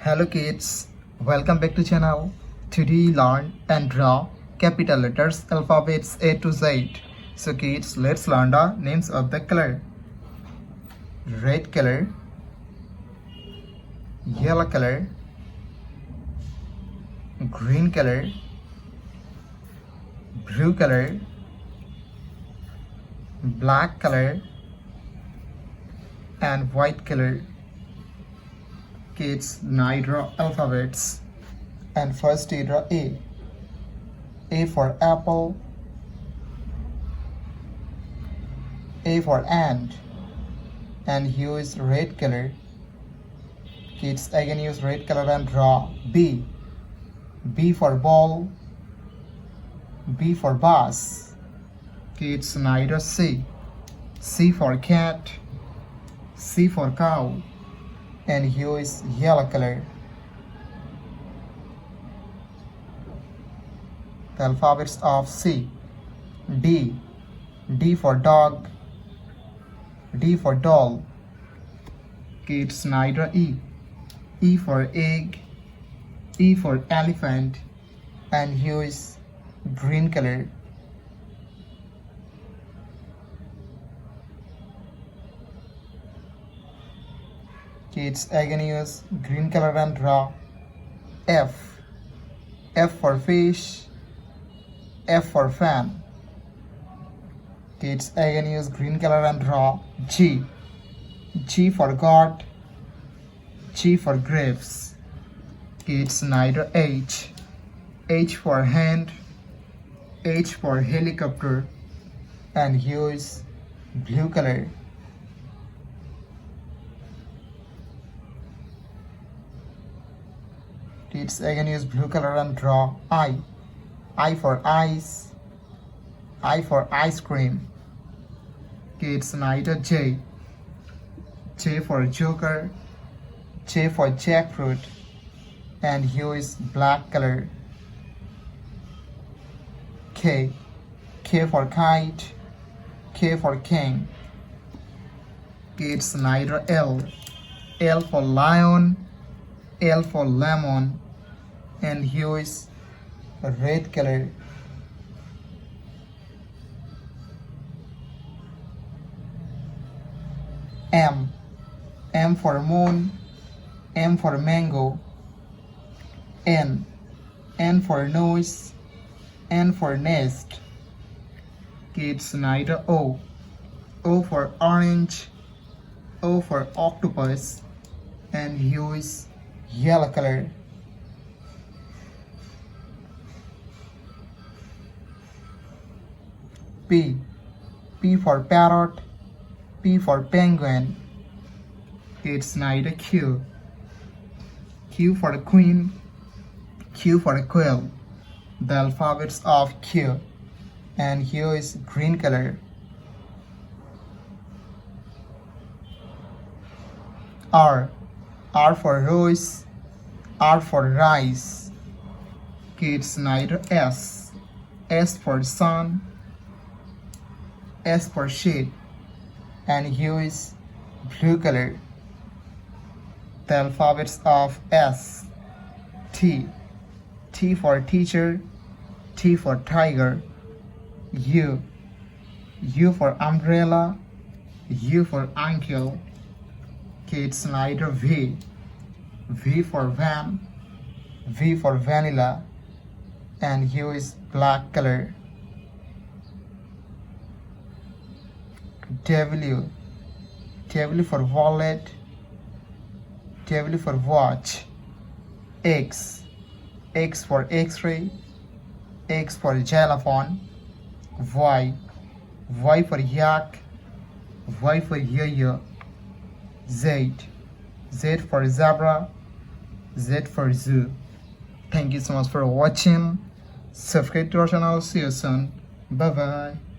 Hello kids, welcome back to channel. Today learn and draw capital letters alphabets A to Z. So kids, let's learn the names of the color. Red color, yellow color, green color, blue color, black color, and white color. Kids, now draw alphabets, and first you draw A. A for apple, A for ant, and here is red color. Kids, again use red color and draw B. B for ball, B for bus. Kids, now draw C. C for cat, C for cow, and here is yellow color. The alphabets of C. D. D for dog, D for doll. Kids, now draw E. E for egg, E for elephant, and here is green color. Kids, again use green color and draw F. F for fish, F for fan. Kids, again use green color and draw G. G for God, G for grapes. Kids, now draw H. H for hand, H for helicopter, and here is blue color. Kids, again use blue color and draw I. I for ice, I for ice cream. Kids, now draw J. J for joker, J for jackfruit, and here is black color. K. K for kite, K for king. Kids, now draw L. L for lion, L for lemon, and here is red color. M. M for moon, M for mango. N. N for nose, N for nest. Kids, now draw O. O for orange, O for octopus, and here is yellow color. P. P for parrot, P for penguin. Kids, now draw Q. Q for the queen, Q for the quail. The alphabets of Q, and here is green color. R. R for rose, R for rice. Kids, now draw S. S for sun, S for shade, and here is blue color. The alphabets of S. T. T for teacher, T for tiger. U. U for umbrella, U for uncle. Kids, now draw V. V for van, V for vanilla, and here is black color. W. W for wallet, W for watch. X. X for X-ray, X for xylophone. Y. Y for yak, Y for yo-yo. Z. Z for zebra, Z for zoo. Thank you so much for watching. Subscribe to our channel. See you soon. Bye bye.